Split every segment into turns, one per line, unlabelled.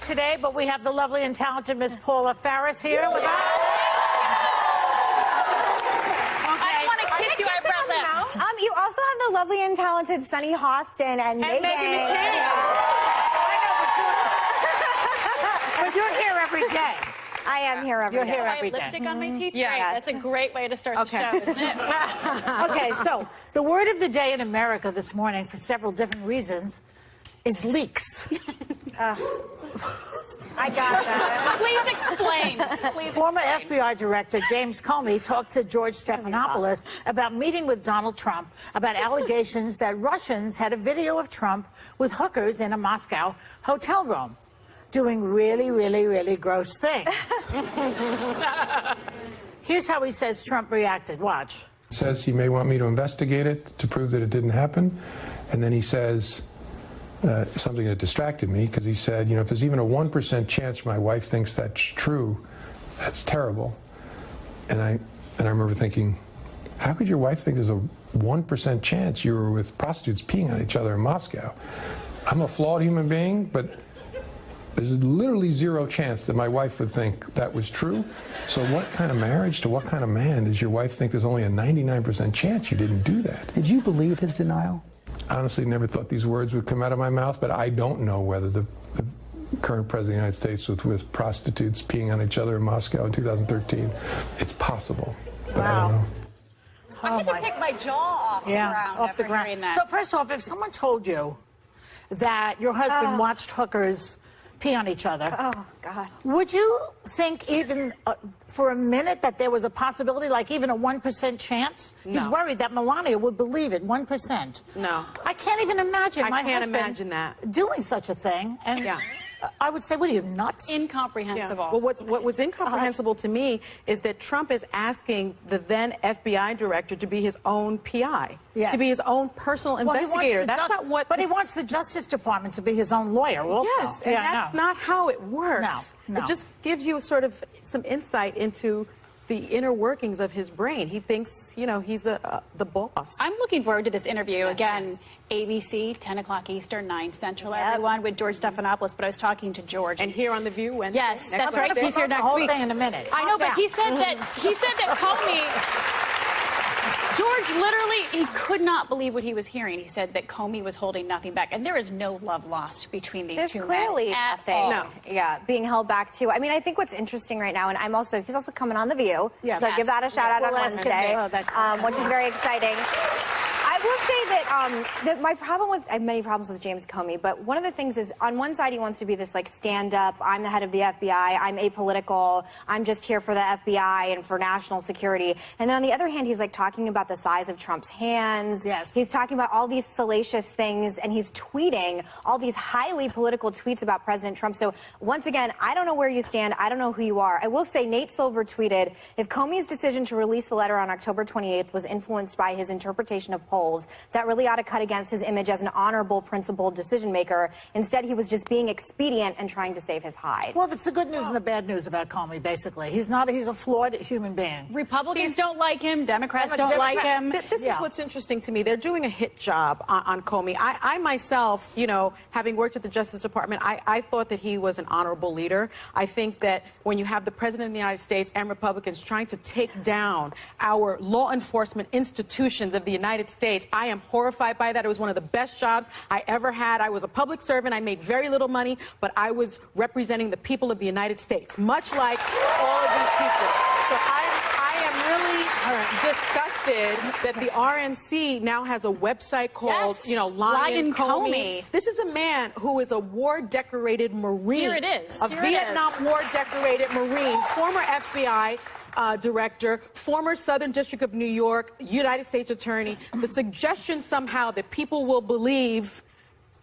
today, but we have the lovely and talented Miss Paula Farris here with us.
I want to kiss you. I brought lips.
You also have the lovely and talented Sunny Hostin and Meghan McCain.
But you're here every day.
I am here every day.
You're here
I
every
have
day.
lipstick on my teeth.
Yeah.
Great. That's a great way to start the show, isn't it?
Okay, so the word of the day in America this morning, for several different reasons, is leaks.
I got that.
Please explain. Please
Former
explain.
FBI Director James Comey talked to George Stephanopoulos about meeting with Donald Trump about allegations that Russians had a video of Trump with hookers in a Moscow hotel room doing really, really, really gross things. Here's how he says Trump reacted. Watch.
Says he may want me to investigate it to prove that it didn't happen. And then he says something that distracted me, because he said, you know, if there's even a 1% chance my wife thinks that's true, that's terrible. And I remember thinking, how could your wife think there's a 1% chance you were with prostitutes peeing on each other in Moscow? I'm a flawed human being, but there's literally zero chance that my wife would think that was true. So what kind of marriage to what kind of man does your wife think there's only a 99% chance you didn't do that?
Did you believe his denial?
Honestly, never thought these words would come out of my mouth, but I don't know whether the current president of the United States was with prostitutes peeing on each other in Moscow in 2013. It's possible, but I don't know.
I had to pick my jaw off the ground
off the
after
ground.
hearing that.
So first off, if someone told you that your husband watched hookers pee on each other,
Oh, God.
would you think even for a minute that there was a possibility, like even a 1% chance?
No.
He's worried that Melania would believe it, 1%.
No.
I can't even imagine
I
my
can't
husband
imagine that.
doing such a thing. And
Yeah.
I would say, what are you, nuts?
Incomprehensible.
Well, what was incomprehensible to me is that Trump is asking the then FBI director to be his own PI,
Yes.
to be his own personal investigator. That's not what.
But he wants the Justice Department to be his own lawyer also.
Yes, and that's not how it works.
No.
It just gives you sort of some insight into the inner workings of his brain. He thinks, you know, he's the boss.
I'm looking forward to this interview. Again, ABC, 10 o'clock Eastern, 9 Central, everyone, with George Stephanopoulos. But I was talking to George.
And here on The View Wednesday.
Yes,
next
that's right.
Wednesday.
He's here next
the whole
week.
thing in a minute.
I know,
Calm
but he
down.
said that Comey... George literally, he could not believe what he was hearing. He said that Comey was holding nothing back. And there is no love lost between these
There's
two
clearly
men at
nothing.
all.
No.
Yeah, being held back too. I mean, I think what's interesting right now, and he's also coming on The View.
Yes.
So give that a shout out
Well,
on
that's
Wednesday,
good. Oh, that's
which is very exciting. I will say that my problem with, I have many problems with James Comey, but one of the things is, on one side, he wants to be this, like, stand-up, I'm the head of the FBI, I'm apolitical, I'm just here for the FBI and for national security. And then on the other hand, he's, like, talking about the size of Trump's hands.
Yes.
He's talking about all these salacious things, and he's tweeting all these highly political tweets about President Trump. So, once again, I don't know where you stand. I don't know who you are. I will say Nate Silver tweeted, if Comey's decision to release the letter on October 28th was influenced by his interpretation of polls, that really ought to cut against his image as an honorable, principled decision maker. Instead, he was just being expedient and trying to save his hide.
Well, it's the good news and the bad news about Comey, basically. He's a flawed human being.
Republicans don't like him. Democrats don't like him.
This is what's interesting to me. They're doing a hit job on Comey. I myself, you know, having worked at the Justice Department, I thought that he was an honorable leader. I think that when you have the President of the United States and Republicans trying to take down our law enforcement institutions of the United States, I am horrified by that. It was one of the best jobs I ever had. I was a public servant. I made very little money, but I was representing the people of the United States, much like all of these people. So I am really disgusted that the RNC now has a website called,
Yes,
you know, Lion
Comey.
This is a man who is a war-decorated Marine.
Here it is.
A
Here it
Vietnam
is.
War-decorated Marine, former FBI director, former Southern District of New York, United States Attorney. The suggestion somehow that people will believe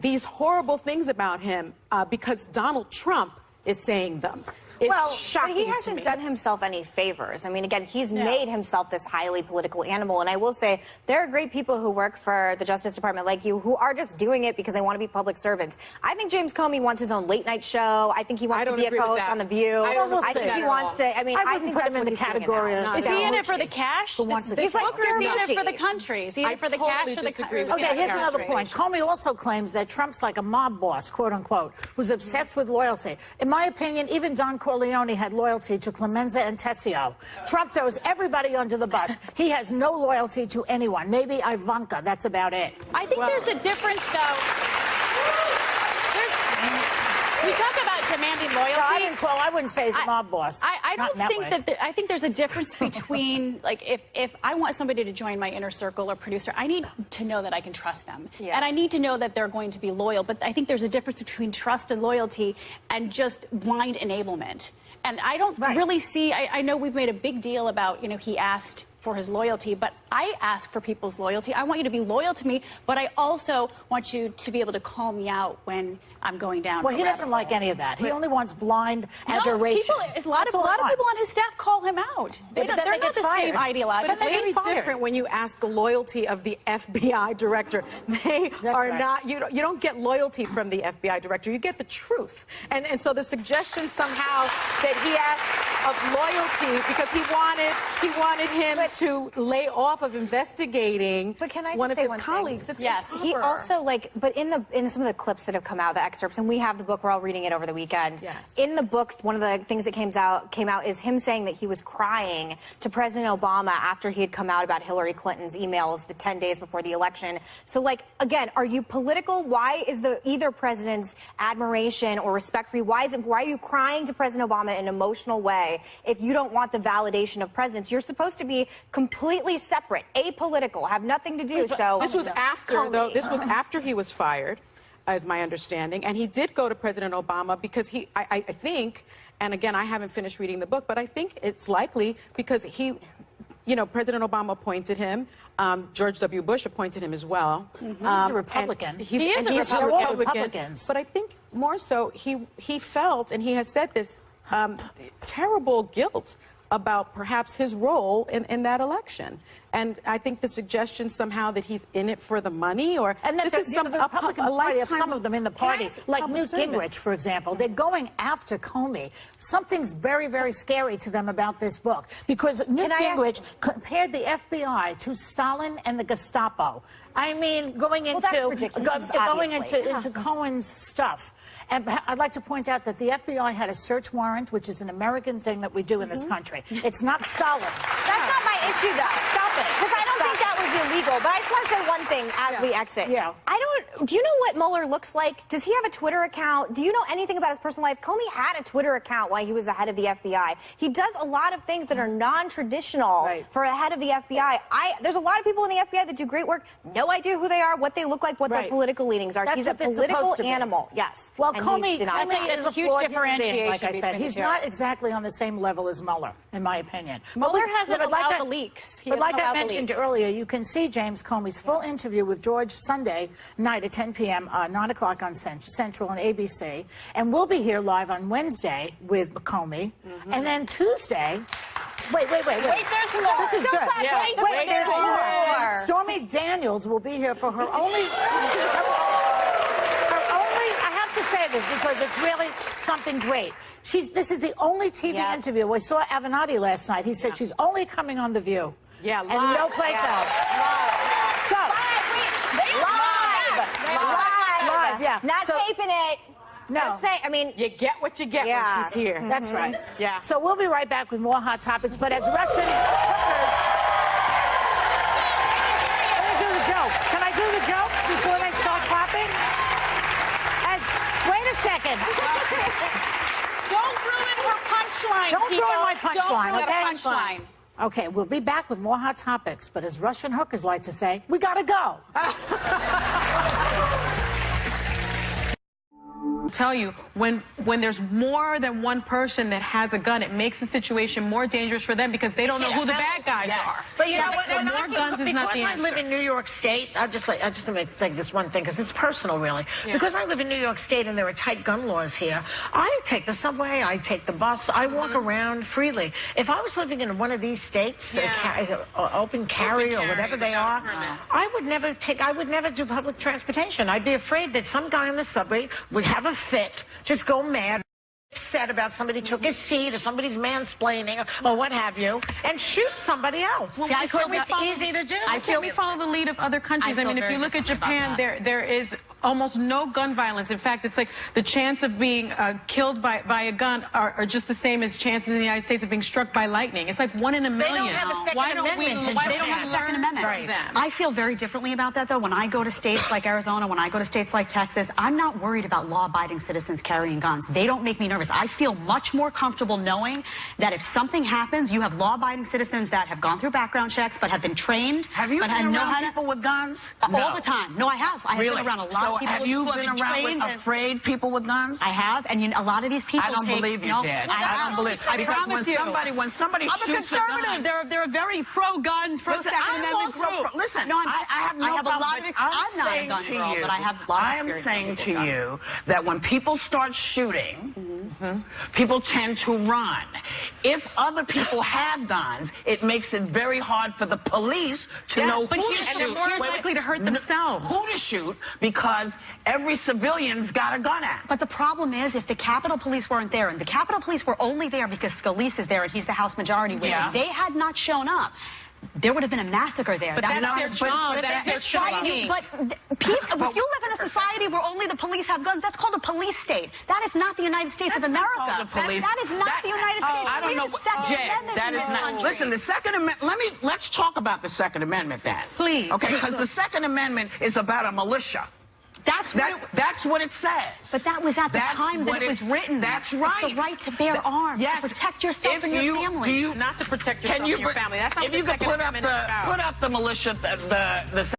these horrible things about him because Donald Trump is saying them. is
Well,
shocking
But he
to
hasn't
me.
done himself any favors. I mean, again, he's made himself this highly political animal. And I will say, there are great people who work for the Justice Department like you who are just doing it because they want to be public servants. I think James Comey wants his own late night show. I think he wants to be a co-host on The View.
I
think he wants to. I mean, I
wouldn't
think
put
that's
him in
what
the
he's doing
category
now.
of
Is he in it for the cash?
Who wants to
This
be
book, or is he in it for the
Scaramucci.
country? Is he in it for the
totally
cash or the
disagree with
country?
Okay, here's another point. Comey also claims that Trump's like a mob boss, quote unquote, who's obsessed with loyalty. In my opinion, even Don Corleone had loyalty to Clemenza and Tessio. Trump throws everybody under the bus. He has no loyalty to anyone. Maybe Ivanka. That's about it.
I think there's a difference, though. We talk about demanding loyalty.
I wouldn't say he's a mob boss.
I
Not
don't
in that
think
way.
that I think there's a difference between, like, if I want somebody to join my inner circle or producer, I need to know that I can trust them.
Yeah.
And I need to know that they're going to be loyal. But I think there's a difference between trust and loyalty and just blind enablement. And I don't really see, I know we've made a big deal about, he asked for his loyalty, but I ask for people's loyalty. I want you to be loyal to me, but I also want you to be able to call me out when I'm going down.
Well, he doesn't like any of that. He only wants blind adoration.
A lot of people on his staff call him out.
They're
not the same ideology.
But it's very different when you ask the loyalty of the FBI director. They are not. You don't get loyalty from the FBI director. You get the truth. And so the suggestion somehow that he asked of loyalty because he wanted him to lay off of investigating one of his colleagues. It's
He also but in some of the clips that have come out, the excerpts, and we have the book. We're all reading it over the weekend.
Yes.
In the book, one of the things that came out is him saying that he was crying to President Obama after he had come out about Hillary Clinton's emails the 10 days before the election. So, again, are you political? Why is either president's admiration or respect for you? Why are you crying to President Obama in an emotional way if you don't want the validation of presidents? You're supposed to be completely separate, apolitical, have nothing to do. So
this was after, though. This was after he was fired, as my understanding, and he did go to President Obama because I think, and again, I haven't finished reading the book, but I think it's likely because President Obama appointed him. George W. Bush appointed him as well.
He's a Republican.
He is a Republican.
Republicans.
But I think more so, he felt, and he has said this, terrible guilt about perhaps his role in that election. And I think the suggestion somehow that he's in it for the money, or
and that
this is
the Republican Party have some of them in the party, like Newt
servant.
Gingrich, for example. They're going after Comey. Something's very, very scary to them about this book because Newt Gingrich compared the FBI to Stalin and the Gestapo. I mean, going into Cohen's stuff. And I'd like to point out that the FBI had a search warrant, which is an American thing that we do in this country. It's not Stalin.
That's not my issue, though.
Stop it.
Because I don't think that was illegal. But I just want to say one thing as we exit.
Yeah.
Do you know what Mueller looks like? Does he have a Twitter account? Do you know anything about his personal life? Comey had a Twitter account while he was the head of the FBI. He does a lot of things that are non-traditional for a head of the FBI. There's a lot of people in the FBI that do great work. No idea who they are, what they look like, what their political leanings are. He's a political animal. Yes.
Well,
and
Comey
is a
huge
huge
differentiation. Like I said,
between
he's
the two.
not exactly on the same level as Mueller, in my opinion.
Mueller hasn't allowed the leaks.
But like I mentioned earlier, you can see James Comey's full interview with George Sunday night at 10 p.m., 9 o'clock on Central on ABC. And we'll be here live on Wednesday with Comey. And then Tuesday... Wait,
there's more.
This is good.
Wait, there's more.
Stormy Daniels will be here for her only... I have to say this because it's really something great. This is the only TV interview. We saw Avenatti last night. He said she's only coming on The View.
Yeah,
and no place else. So, live, yeah.
Not taping it.
No.
You get what you get when she's here.
That's right.
Yeah.
So we'll be right back with more hot topics. But as Russian hookers, let me do the joke. Can I do the joke before they start clapping? Wait a second.
Don't ruin her punchline.
Don't ruin my punchline.
Don't ruin
Okay?
her punchline.
Okay, we'll be back with more hot topics. But as Russian hookers like to say, we gotta go.
tell you, when there's more than one person that has a gun, it makes the situation more dangerous for them because they don't know who the bad guys are.
But you know what?
More guns is not the answer.
Because I live in New York State, I just want to say this one thing because it's personal, really.
Yeah.
Because I live in New York State and there are tight gun laws here. I take the subway, I take the bus, I walk around freely. If I was living in one of these states, open carry or whatever they are, I would never do public transportation. I'd be afraid that some guy in the subway would have a fit, just go mad, upset about somebody took his seat or somebody's mansplaining or what have you, and shoot somebody else.
Well,
because it's easy to do.
I feel we follow the lead of other countries. I mean, if you look at Japan, there is almost no gun violence. In fact, it's like the chance of being killed by a gun are just the same as chances in the United States of being struck by lightning. It's like 1 in a million.
They don't have a Second Amendment.
They don't have a Second Amendment.
Right.
I feel very differently about that, though. When I go to states like Arizona, when I go to states like Texas, I'm not worried about law-abiding citizens carrying guns. They don't make me nervous. I feel much more comfortable knowing that if something happens, you have law-abiding citizens that have gone through background checks but have been trained.
Have you been around people with guns?
All the time. No, I have. I have been around a lot of people.
Have you been around with afraid people with guns?
I have, and a lot of these people.
I don't believe you, Jen. I don't believe.
I
because
promise you.
when somebody
I'm
shoots
a conservative. They're a very pro-guns, pro-Second Amendment group.
Listen,
no,
I have no
a lot of
I'm
not a gun girl, but I have a lot of
I am saying to you that when people start shooting, people tend to run. If other people have guns, it makes it very hard for the police to know who to shoot.
And they're more likely to hurt themselves.
Who to shoot because every civilian's got a gun out.
But the problem is, if the Capitol Police weren't there, and the Capitol Police were only there because Scalise is there and he's the House Majority Whip, if they had not shown up, there would have been a massacre there.
But that's their job. That's their job.
If you live in a society where only the police have guns, that's called a police state. That is not the United States of America.
Not called the police.
That is not the United States.
I don't know. Jen, that is not. Listen, the Second Amendment. Let's talk about the Second Amendment then.
Please.
Okay, because the Second Amendment is about a militia. That's what it says.
But that was at the time that it was written.
That's right.
It's the right to bear arms, to protect yourself and your family.
Not to protect yourself and your family. That's not what the Second Amendment is about.
Put up the militia, the